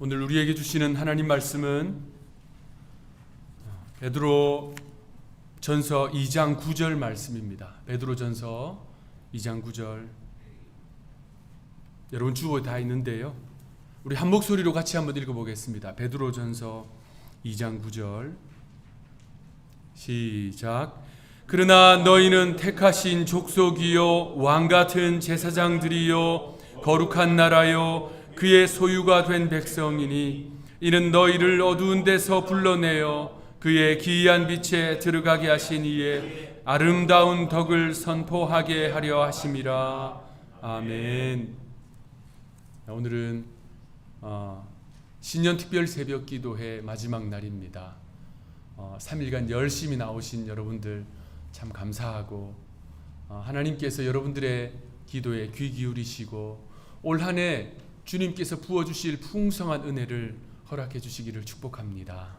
오늘 우리에게 주시는 하나님 말씀은 베드로 전서 2장 9절 말씀입니다. 베드로 전서 2장 9절. 여러분 주어에 다 있는데요, 우리 한 목소리로 같이 한번 읽어보겠습니다. 베드로 전서 2장 9절 시작. 그러나 너희는 택하신 족속이요 왕같은 제사장들이요 거룩한 나라요 그의 소유가 된 백성이니 이는 너희를 어두운 데서 불러내어 그의 기이한 빛에 들어가게 하신 이에 아름다운 덕을 선포하게 하려 하심이라. 아멘. 오늘은 신년특별 새벽기도회 마지막 날입니다. 3일간 열심히 나오신 여러분들 참 감사하고, 하나님께서 여러분들의 기도에 귀 기울이시고 올 한 해 주님께서 부어주실 풍성한 은혜를 허락해 주시기를 축복합니다.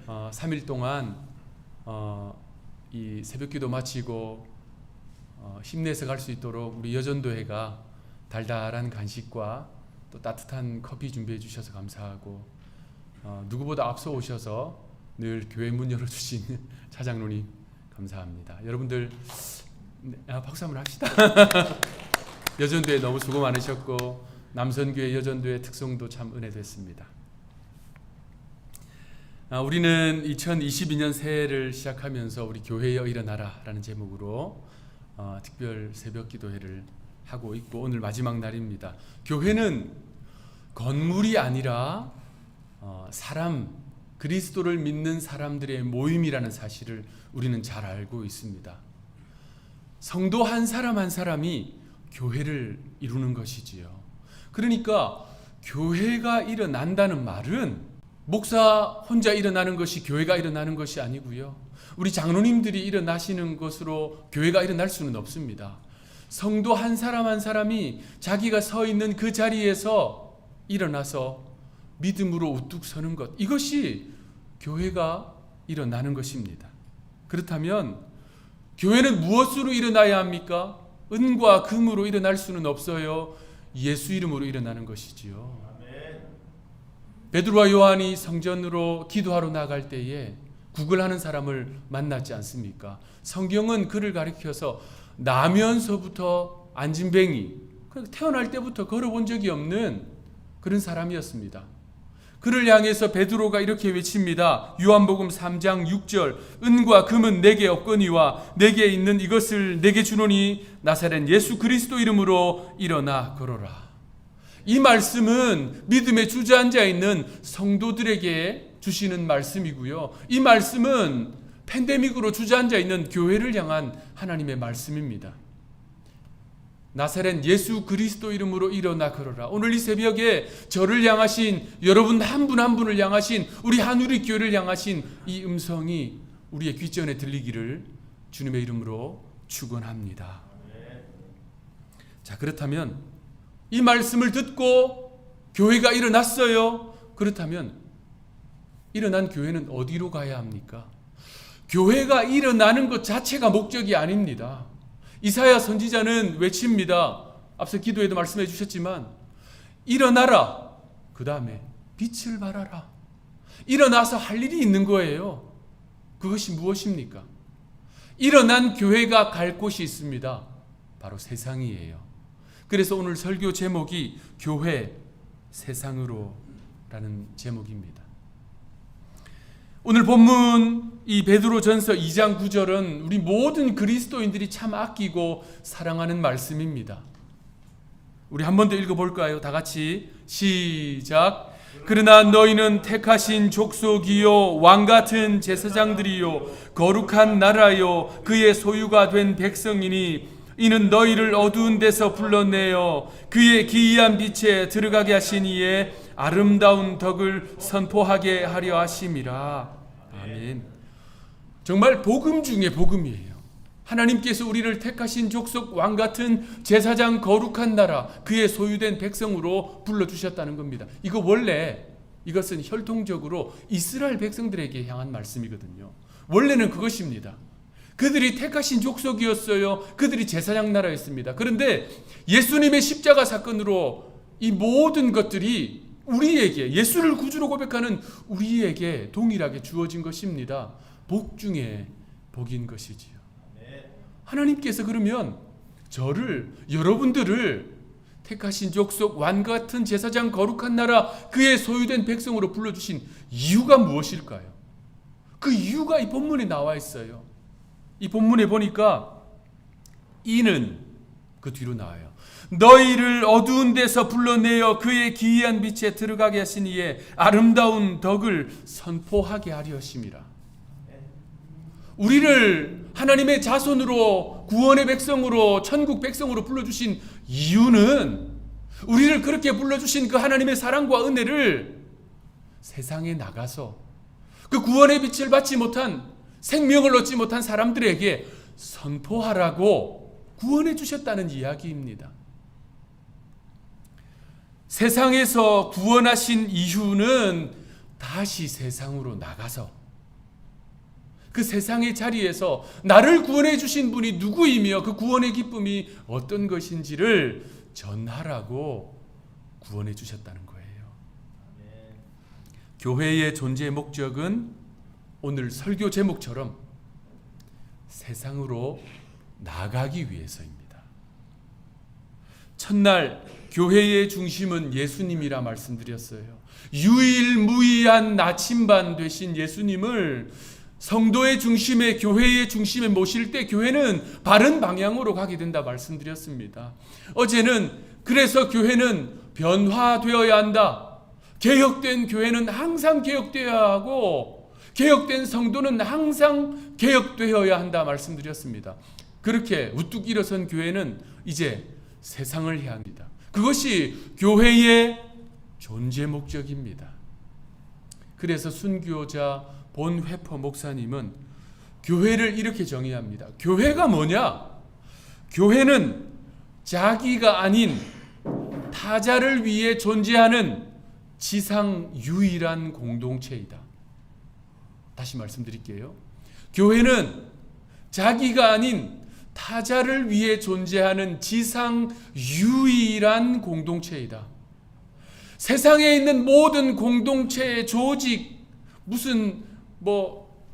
3일 동안 이 새벽기도 마치고 힘내서 갈 수 있도록 우리 여전도회가 달달한 간식과 또 따뜻한 커피 준비해 주셔서 감사하고, 누구보다 앞서 오셔서 늘 교회 문 열어주신 차장로님 감사합니다. 여러분들 박수 한번 합시다. 여전도회 너무 수고 많으셨고 남선교회 여전도회 특송도 참 은혜됐습니다. 우리는 2022년 새해를 시작하면서 우리 교회여 일어나라 라는 제목으로 특별 새벽 기도회를 하고 있고, 오늘 마지막 날입니다. 교회는 건물이 아니라 사람, 그리스도를 믿는 사람들의 모임이라는 사실을 우리는 잘 알고 있습니다. 성도 한 사람 한 사람이 교회를 이루는 것이지요. 그러니까 교회가 일어난다는 말은 목사 혼자 일어나는 것이 교회가 일어나는 것이 아니고요, 우리 장로님들이 일어나시는 것으로 교회가 일어날 수는 없습니다. 성도 한 사람 한 사람이 자기가 서 있는 그 자리에서 일어나서 믿음으로 우뚝 서는 것, 이것이 교회가 일어나는 것입니다. 그렇다면 교회는 무엇으로 일어나야 합니까? 은과 금으로 일어날 수는 없어요. 예수 이름으로 일어나는 것이지요. 베드로와 요한이 성전으로 기도하러 나갈 때에 구걸하는 사람을 만났지 않습니까? 성경은 그를 가리켜서 나면서부터 안진뱅이, 태어날 때부터 걸어본 적이 없는 그런 사람이었습니다. 그를 향해서 베드로가 이렇게 외칩니다. 요한복음 3장 6절. 은과 금은 내게 없거니와 내게 있는 이것을 내게 주노니 나사렛 예수 그리스도 이름으로 일어나 걸어라. 이 말씀은 믿음에 주저앉아 있는 성도들에게 주시는 말씀이고요, 이 말씀은 팬데믹으로 주저앉아 있는 교회를 향한 하나님의 말씀입니다. 나사렛 예수 그리스도 이름으로 일어나 걸어라. 오늘 이 새벽에 저를 향하신, 여러분 한 분 한 분을 향하신, 우리 한우리 교회를 향하신 이 음성이 우리의 귓전에 들리기를 주님의 이름으로 축원합니다. 자, 그렇다면 이 말씀을 듣고 교회가 일어났어요. 그렇다면 일어난 교회는 어디로 가야 합니까? 교회가 일어나는 것 자체가 목적이 아닙니다. 이사야 선지자는 외칩니다. 앞서 기도에도 말씀해 주셨지만 일어나라, 그 다음에 빛을 발하라. 일어나서 할 일이 있는 거예요. 그것이 무엇입니까? 일어난 교회가 갈 곳이 있습니다. 바로 세상이에요. 그래서 오늘 설교 제목이 교회 세상으로 라는 제목입니다. 오늘 본문 이 베드로 전서 2장 9절은 우리 모든 그리스도인들이 참 아끼고 사랑하는 말씀입니다. 우리 한 번 더 읽어볼까요? 다 같이 시작. 그러나 너희는 택하신 족속이요 왕같은 제사장들이요 거룩한 나라요 그의 소유가 된 백성이니 이는 너희를 어두운 데서 불러내어 그의 기이한 빛에 들어가게 하신 이에 아름다운 덕을 선포하게 하려 하심이라. 아멘. 정말 복음 중에 복음이에요. 하나님께서 우리를 택하신 족속 왕같은 제사장 거룩한 나라 그의 소유된 백성으로 불러주셨다는 겁니다. 이것은 혈통적으로 이스라엘 백성들에게 향한 말씀이거든요. 원래는 그것입니다. 그들이 택하신 족속이었어요. 그들이 제사장 나라였습니다. 그런데 예수님의 십자가 사건으로 이 모든 것들이 우리에게, 예수를 구주로 고백하는 우리에게 동일하게 주어진 것입니다. 복 중에 복인 것이지요. 하나님께서 그러면 저를, 여러분들을 택하신 족속, 왕 같은 제사장, 거룩한 나라, 그의 소유된 백성으로 불러주신 이유가 무엇일까요? 그 이유가 이 본문에 나와 있어요. 이 본문에 보니까 이는 그 뒤로 나와요. 너희를 어두운 데서 불러내어 그의 기이한 빛에 들어가게 하신 이의 아름다운 덕을 선포하게 하려 하심이라. 우리를 하나님의 자손으로, 구원의 백성으로, 천국 백성으로 불러주신 이유는, 우리를 그렇게 불러주신 그 하나님의 사랑과 은혜를 세상에 나가서 그 구원의 빛을 받지 못한, 생명을 얻지 못한 사람들에게 선포하라고 구원해 주셨다는 이야기입니다. 세상에서 구원하신 이유는 다시 세상으로 나가서 그 세상의 자리에서 나를 구원해 주신 분이 누구이며 그 구원의 기쁨이 어떤 것인지를 전하라고 구원해 주셨다는 거예요. 교회의 존재 목적은 오늘 설교 제목처럼 세상으로 나가기 위해서입니다. 첫날 교회의 중심은 예수님이라 말씀드렸어요. 유일무이한 나침반 되신 예수님을 성도의 중심에, 교회의 중심에 모실 때 교회는 바른 방향으로 가게 된다 말씀드렸습니다. 어제는 그래서 교회는 변화되어야 한다. 개혁된 교회는 항상 개혁되어야 하고 개혁된 성도는 항상 개혁되어야 한다 말씀드렸습니다. 그렇게 우뚝 일어선 교회는 이제 세상을 해야 합니다. 그것이 교회의 존재 목적입니다. 그래서 순교자 본회퍼 목사님은 교회를 이렇게 정의합니다. 교회가 뭐냐? 교회는 자기가 아닌 타자를 위해 존재하는 지상 유일한 공동체이다. 다시 말씀드릴게요. 교회는 자기가 아닌 타자를 위해 존재하는 지상 유일한 공동체이다. 세상에 있는 모든 공동체의 조직, 무슨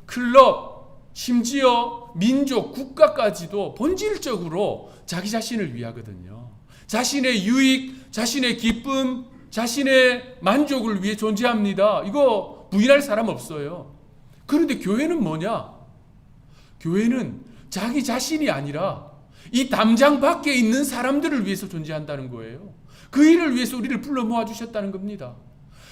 클럽, 심지어 민족, 국가까지도 본질적으로 자기 자신을 위하거든요. 자신의 유익, 자신의 기쁨, 자신의 만족을 위해 존재합니다. 이거 부인할 사람 없어요. 그런데 교회는 뭐냐? 교회는 자기 자신이 아니라 이 담장 밖에 있는 사람들을 위해서 존재한다는 거예요. 그 일을 위해서 우리를 불러 모아주셨다는 겁니다.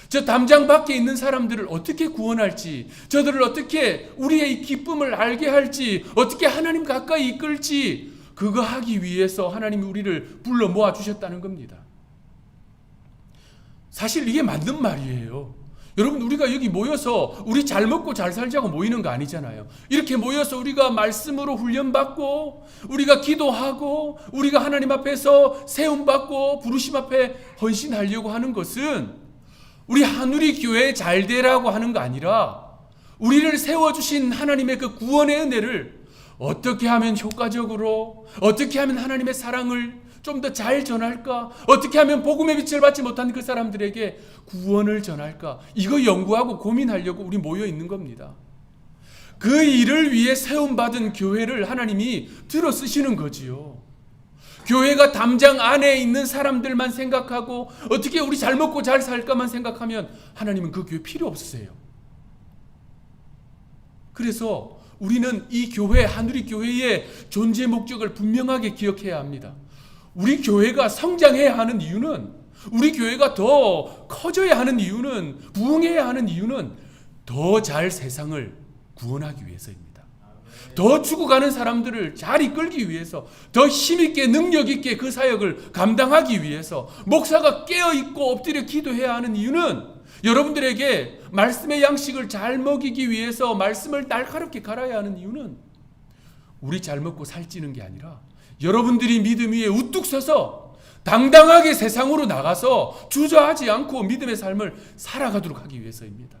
저 담장 밖에 있는 사람들을 어떻게 구원할지, 저들을 어떻게 우리의 기쁨을 알게 할지, 어떻게 하나님 가까이 이끌지, 그거 하기 위해서 하나님이 우리를 불러 모아주셨다는 겁니다. 사실 이게 맞는 말이에요. 여러분, 우리가 여기 모여서 우리 잘 먹고 잘 살자고 모이는 거 아니잖아요. 이렇게 모여서 우리가 말씀으로 훈련받고, 우리가 기도하고, 우리가 하나님 앞에서 세움받고 부르심 앞에 헌신하려고 하는 것은 우리 한우리 교회 잘 되라고 하는 거 아니라 우리를 세워주신 하나님의 그 구원의 은혜를 어떻게 하면 효과적으로, 어떻게 하면 하나님의 사랑을 좀 더 잘 전할까, 어떻게 하면 복음의 빛을 받지 못한 그 사람들에게 구원을 전할까, 이거 연구하고 고민하려고 우리 모여 있는 겁니다. 그 일을 위해 세움받은 교회를 하나님이 들어 쓰시는 거지요. 교회가 담장 안에 있는 사람들만 생각하고 어떻게 우리 잘 먹고 잘 살까만 생각하면 하나님은 그 교회 필요 없으세요. 그래서 우리는 이 교회, 한우리 교회의 존재 목적을 분명하게 기억해야 합니다. 우리 교회가 성장해야 하는 이유는, 우리 교회가 더 커져야 하는 이유는, 부흥해야 하는 이유는 더 잘 세상을 구원하기 위해서입니다. 더 죽어가는 사람들을 잘 이끌기 위해서, 더 힘있게 능력있게 그 사역을 감당하기 위해서, 목사가 깨어있고 엎드려 기도해야 하는 이유는 여러분들에게 말씀의 양식을 잘 먹이기 위해서, 말씀을 날카롭게 갈아야 하는 이유는 우리 잘 먹고 살찌는 게 아니라 여러분들이 믿음 위에 우뚝 서서 당당하게 세상으로 나가서 주저하지 않고 믿음의 삶을 살아가도록 하기 위해서입니다.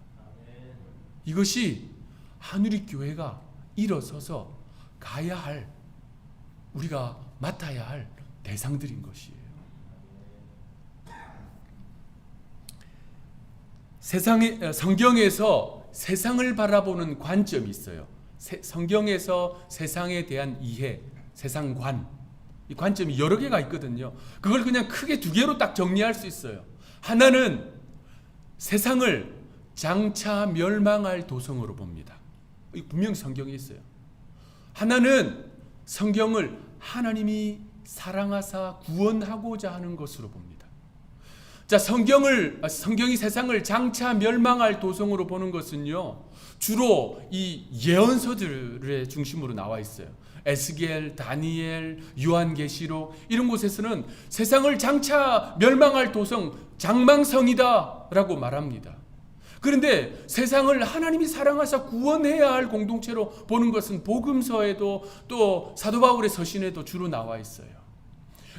이것이 한우리 교회가 일어서서 가야 할, 우리가 맡아야 할 대상들인 것이에요. 성경에서 세상을 바라보는 관점이 있어요. 성경에서 세상에 대한 이해, 세상관, 이 관점이 여러 개가 있거든요. 그걸 그냥 크게 두 개로 딱 정리할 수 있어요. 하나는 세상을 장차 멸망할 도성으로 봅니다. 분명히 성경에 있어요. 하나는 성경을 하나님이 사랑하사 구원하고자 하는 것으로 봅니다. 자, 성경이 세상을 장차 멸망할 도성으로 보는 것은요, 주로 이 예언서들의 중심으로 나와 있어요. 에스겔, 다니엘, 요한계시록 이런 곳에서는 세상을 장차 멸망할 도성, 장망성이다라고 말합니다. 그런데 세상을 하나님이 사랑하사 구원해야 할 공동체로 보는 것은 복음서에도 또 사도 바울의 서신에도 주로 나와 있어요.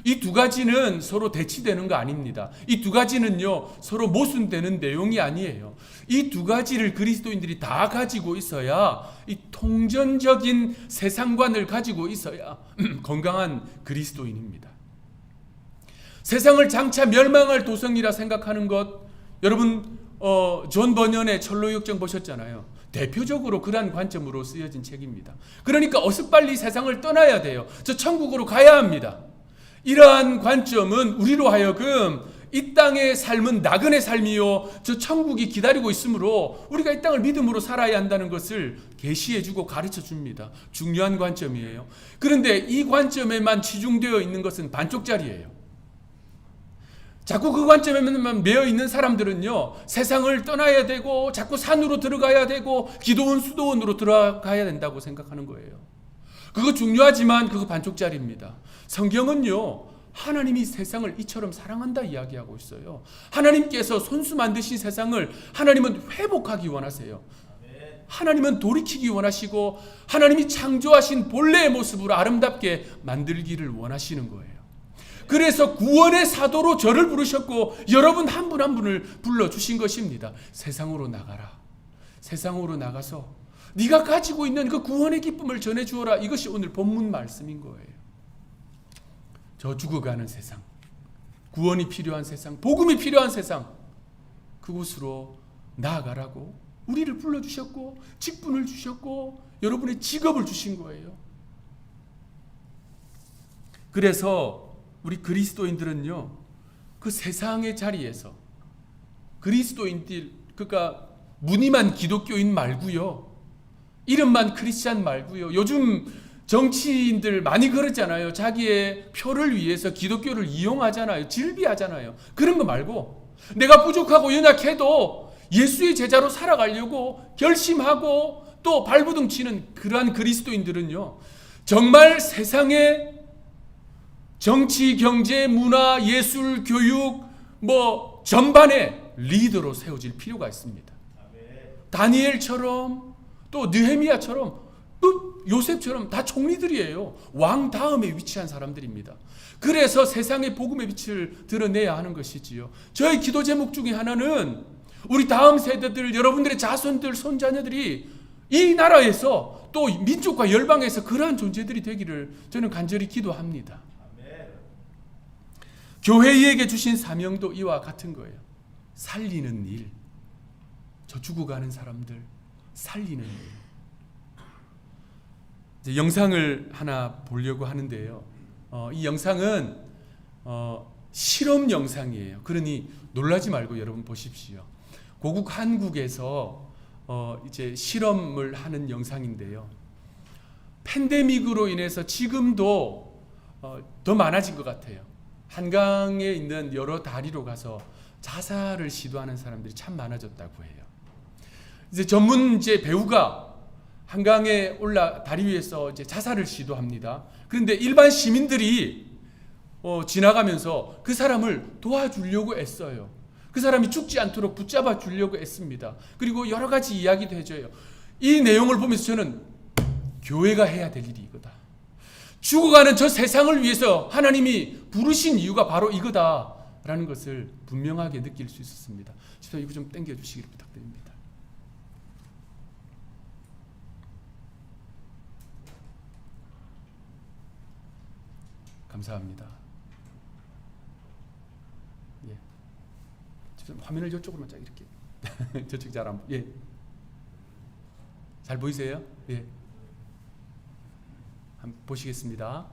이 두 가지는 서로 대치되는 거 아닙니다. 이 두 가지는요, 서로 모순되는 내용이 아니에요. 이 두 가지를 그리스도인들이 다 가지고 있어야, 이 통전적인 세상관을 가지고 있어야 건강한 그리스도인입니다. 세상을 장차 멸망할 도성이라 생각하는 것, 여러분 존 버년의 철로역정 보셨잖아요. 대표적으로 그러한 관점으로 쓰여진 책입니다. 그러니까 어서빨리 세상을 떠나야 돼요. 저 천국으로 가야 합니다. 이러한 관점은 우리로 하여금 이 땅의 삶은 나그네 삶이요, 저 천국이 기다리고 있으므로 우리가 이 땅을 믿음으로 살아야 한다는 것을 계시해주고 가르쳐줍니다. 중요한 관점이에요. 그런데 이 관점에만 치중되어 있는 것은 반쪽짜리예요. 자꾸 그 관점에만 매여 있는 사람들은요, 세상을 떠나야 되고 자꾸 산으로 들어가야 되고 기도원 수도원으로 들어가야 된다고 생각하는 거예요. 그거 중요하지만 그거 반쪽짜리입니다. 성경은요, 하나님이 세상을 이처럼 사랑한다 이야기하고 있어요. 하나님께서 손수 만드신 세상을 하나님은 회복하기 원하세요. 하나님은 돌이키기 원하시고 하나님이 창조하신 본래의 모습으로 아름답게 만들기를 원하시는 거예요. 그래서 구원의 사도로 저를 부르셨고 여러분 한 분 한 분을 불러주신 것입니다. 세상으로 나가라. 세상으로 나가서 네가 가지고 있는 그 구원의 기쁨을 전해주어라. 이것이 오늘 본문 말씀인 거예요. 저 죽어가는 세상, 구원이 필요한 세상, 복음이 필요한 세상, 그곳으로 나아가라고 우리를 불러주셨고 직분을 주셨고 여러분의 직업을 주신 거예요. 그래서 우리 그리스도인들은요, 그 세상의 자리에서 그리스도인들, 그러니까 무늬만 기독교인 말고요, 이름만 크리스찬 말고요, 요즘 정치인들 많이 그러잖아요. 자기의 표를 위해서 기독교를 이용하잖아요. 질비하잖아요. 그런 거 말고 내가 부족하고 연약해도 예수의 제자로 살아가려고 결심하고 또 발버둥 치는 그러한 그리스도인들은요, 정말 세상에 정치, 경제, 문화, 예술, 교육 뭐 전반에 리더로 세워질 필요가 있습니다. 다니엘처럼 또 느헤미야처럼 또 요셉처럼 다 총리들이에요. 왕 다음에 위치한 사람들입니다. 그래서 세상의 복음의 빛을 드러내야 하는 것이지요. 저의 기도 제목 중에 하나는 우리 다음 세대들, 여러분들의 자손들, 손자녀들이 이 나라에서 또 민족과 열방에서 그러한 존재들이 되기를 저는 간절히 기도합니다. 교회에게 주신 사명도 이와 같은 거예요. 살리는 일. 저 죽어가는 사람들 살리는 일. 이제 영상을 하나 보려고 하는데요. 이 영상은 실험 영상이에요. 그러니 놀라지 말고 여러분 보십시오. 고국 한국에서 이제 실험을 하는 영상인데요. 팬데믹으로 인해서 지금도 더 많아진 것 같아요. 한강에 있는 여러 다리로 가서 자살을 시도하는 사람들이 참 많아졌다고 해요. 이제 전문 배우가 한강에 다리 위에서 이제 자살을 시도합니다. 그런데 일반 시민들이 지나가면서 그 사람을 도와주려고 애써요. 그 사람이 죽지 않도록 붙잡아 주려고 애씁니다. 그리고 여러 가지 이야기도 해줘요. 이 내용을 보면서 저는 교회가 해야 될 일이 이거다. 죽어가는 저 세상을 위해서 하나님이 부르신 이유가 바로 이거다라는 것을 분명하게 느낄 수 있었습니다. 집사님 이거 좀 당겨주시기를 부탁드립니다. 감사합니다. 예. 집사님 화면을 이쪽으로만 쫙 이렇게. 저쪽 잘 안, 예. 잘 보이세요? 예. 한번 보시겠습니다.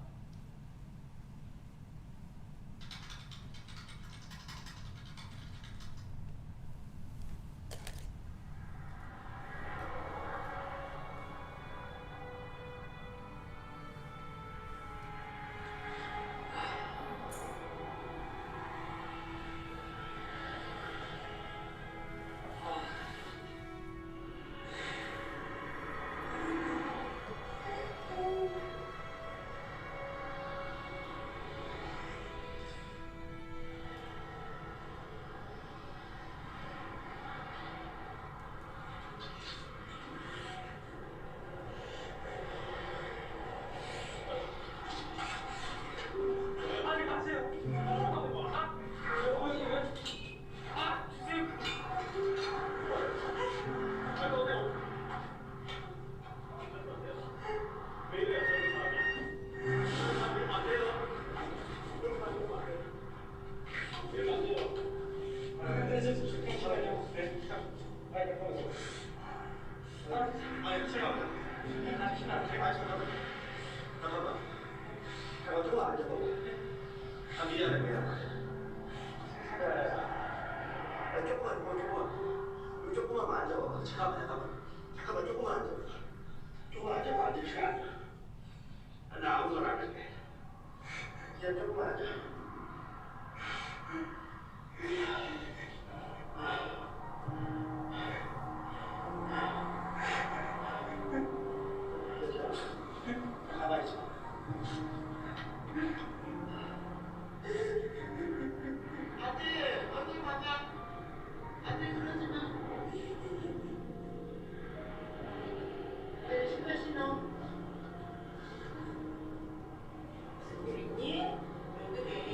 조금만 앉아. 잠깐만 조금만 앉아. 조금만 앉아. 앉을 시간. 나 아무거나 안 할게. 그냥 조금만 앉아. 가만히 있어. 아들, 어디 가냐? 아들 그러지 마. 왜 신발 신어? 무슨 일 있니? 왜 그래?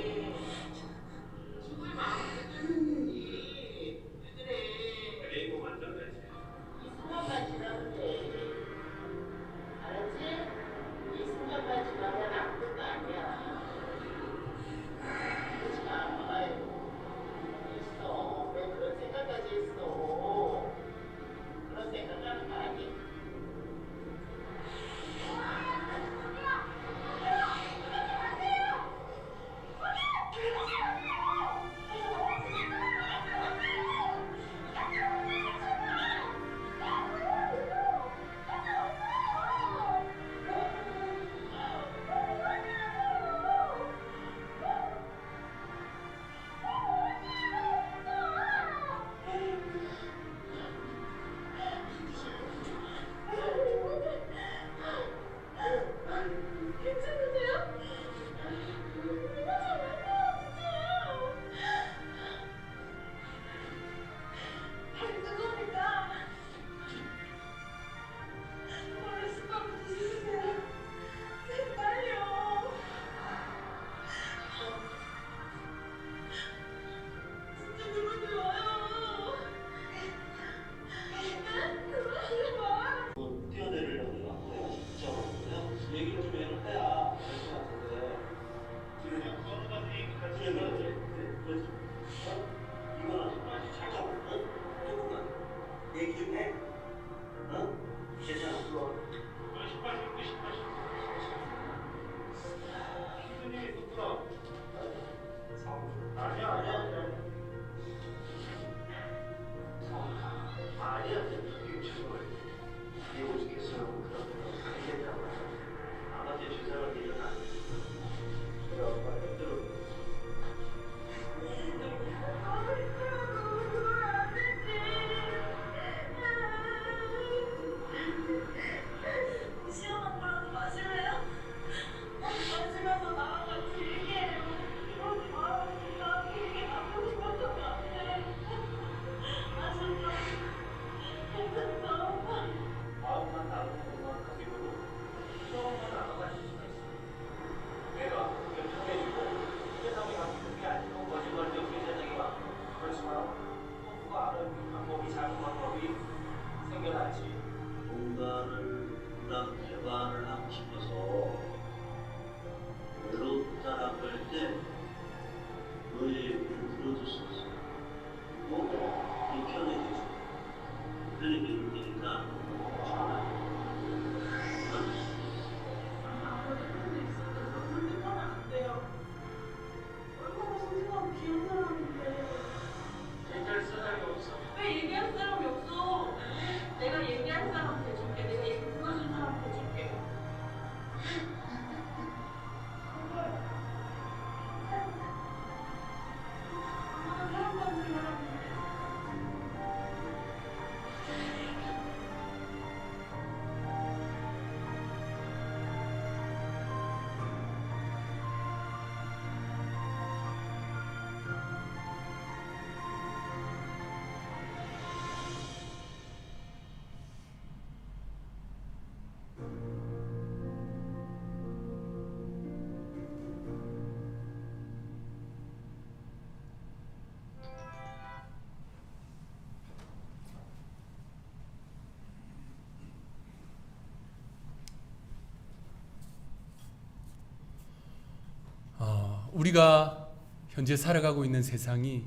우리가 현재 살아가고 있는 세상이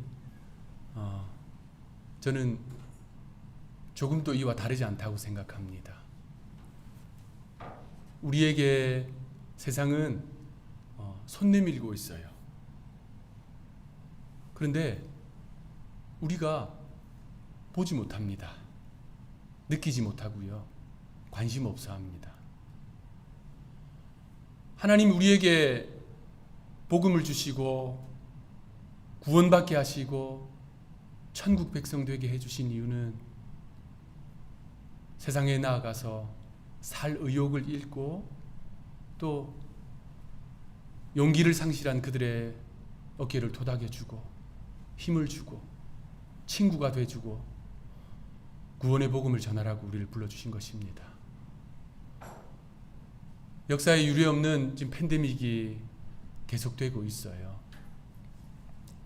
저는 조금도 이와 다르지 않다고 생각합니다. 우리에게 세상은 손 내밀고 있어요. 그런데 우리가 보지 못합니다. 느끼지 못하고요. 관심 없어 합니다. 하나님 우리에게 복음을 주시고 구원받게 하시고 천국 백성 되게 해주신 이유는 세상에 나아가서 살 의욕을 잃고 또 용기를 상실한 그들의 어깨를 토닥여주고 힘을 주고 친구가 돼주고 구원의 복음을 전하라고 우리를 불러주신 것입니다. 역사에 유례없는 지금 팬데믹이 계속되고 있어요.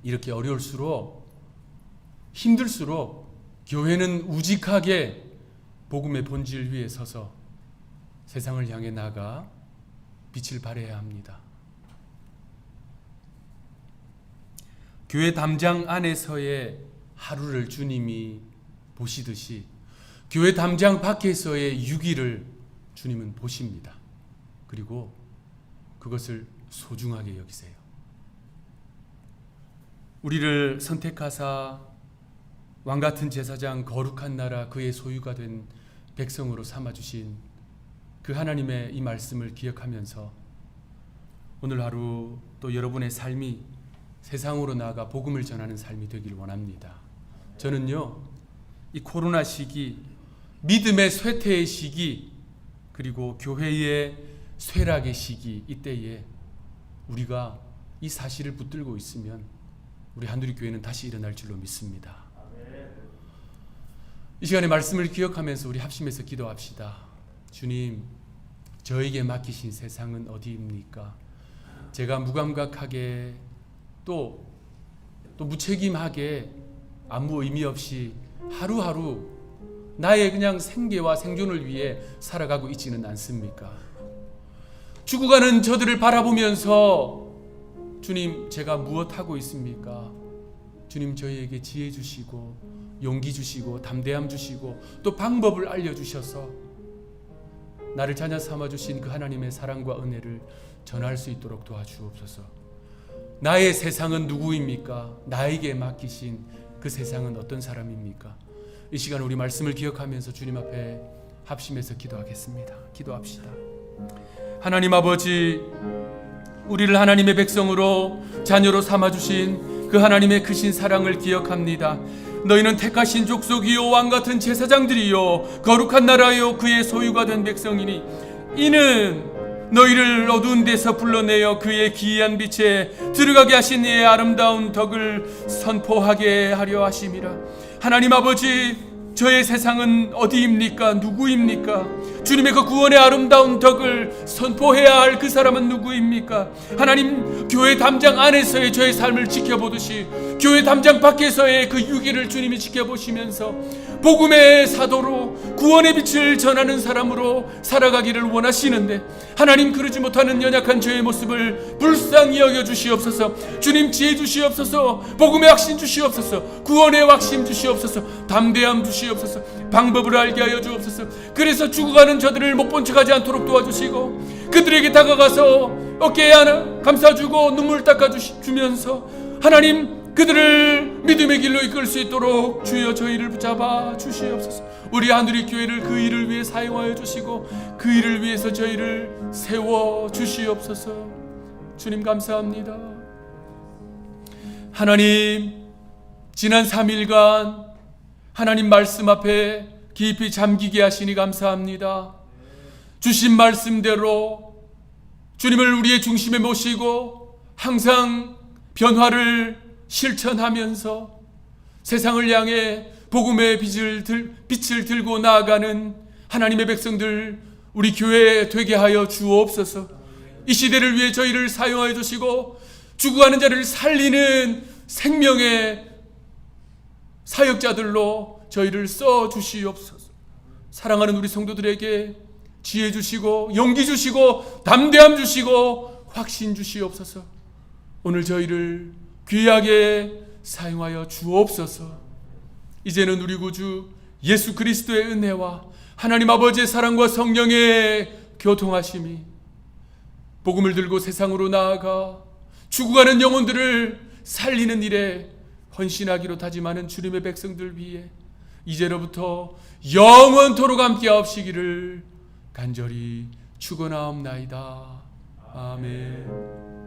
이렇게 어려울수록 힘들수록 교회는 우직하게 복음의 본질 위에 서서 세상을 향해 나가 빛을 발해야 합니다. 교회 담장 안에서의 하루를 주님이 보시듯이 교회 담장 밖에서의 유기를 주님은 보십니다. 그리고 그것을 소중하게 여기세요. 우리를 선택하사 왕같은 제사장 거룩한 나라 그의 소유가 된 백성으로 삼아주신 그 하나님의 이 말씀을 기억하면서 오늘 하루 또 여러분의 삶이 세상으로 나아가 복음을 전하는 삶이 되길 원합니다. 저는요, 이 코로나 시기, 믿음의 쇠퇴의 시기, 그리고 교회의 쇠락의 시기, 이때에 우리가 이 사실을 붙들고 있으면 우리 한누리교회는 다시 일어날 줄로 믿습니다. 이 시간에 말씀을 기억하면서 우리 합심해서 기도합시다. 주님, 저에게 맡기신 세상은 어디입니까? 제가 무감각하게 또 무책임하게 아무 의미 없이 하루하루 나의 그냥 생계와 생존을 위해 살아가고 있지는 않습니까? 죽어가는 저들을 바라보면서 주님, 제가 무엇하고 있습니까? 주님, 저희에게 지혜 주시고 용기 주시고 담대함 주시고 또 방법을 알려주셔서 나를 자녀 삼아주신 그 하나님의 사랑과 은혜를 전할 수 있도록 도와주옵소서. 나의 세상은 누구입니까? 나에게 맡기신 그 세상은 어떤 사람입니까? 이 시간 우리 말씀을 기억하면서 주님 앞에 합심해서 기도하겠습니다. 기도합시다. 하나님 아버지, 우리를 하나님의 백성으로 자녀로 삼아주신 그 하나님의 크신 사랑을 기억합니다. 너희는 택하신 족속이요 왕같은 제사장들이요 거룩한 나라요 그의 소유가 된 백성이니 이는 너희를 어두운 데서 불러내어 그의 기이한 빛에 들어가게 하신 이의 아름다운 덕을 선포하게 하려 하심이라. 하나님 아버지, 저의 세상은 어디입니까? 누구입니까? 주님의 그 구원의 아름다운 덕을 선포해야 할 그 사람은 누구입니까? 하나님, 교회 담장 안에서의 저의 삶을 지켜보듯이 교회 담장 밖에서의 그 유기를 주님이 지켜보시면서 복음의 사도로 구원의 빛을 전하는 사람으로 살아가기를 원하시는데 하나님, 그러지 못하는 연약한 저의 모습을 불쌍히 여겨 주시옵소서. 주님, 지혜 주시옵소서. 복음의 확신 주시옵소서. 구원의 확신 주시옵소서. 담대함 주시옵소서. 방법을 알게 하여 주옵소서. 그래서 죽어가는 저들을 못 본 척하지 않도록 도와주시고 그들에게 다가가서 어깨에 하나 감싸주고 눈물 닦아주면서 하나님, 그들을 믿음의 길로 이끌 수 있도록 주여 저희를 붙잡아 주시옵소서. 우리 한누리교회를 그 일을 위해 사용하여 주시고 그 일을 위해서 저희를 세워 주시옵소서. 주님 감사합니다. 하나님, 지난 3일간 하나님 말씀 앞에 깊이 잠기게 하시니 감사합니다. 주신 말씀대로 주님을 우리의 중심에 모시고 항상 변화를 실천하면서 세상을 향해 복음의 빛을 들고 나아가는 하나님의 백성들 우리 교회에 되게 하여 주옵소서. 이 시대를 위해 저희를 사용하여 주시고 죽어가는 자를 살리는 생명의 사역자들로 저희를 써 주시옵소서. 사랑하는 우리 성도들에게 지혜 주시고 용기 주시고 담대함 주시고 확신 주시옵소서. 오늘 저희를 귀하게 사용하여 주옵소서. 이제는 우리 구주 예수 그리스도의 은혜와 하나님 아버지의 사랑과 성령의 교통하심이 복음을 들고 세상으로 나아가 죽어가는 영혼들을 살리는 일에 헌신하기로 다짐하는 주님의 백성들 위해 이제로부터 영원토록 함께하옵시기를 간절히 축원하옵나이다. 아멘.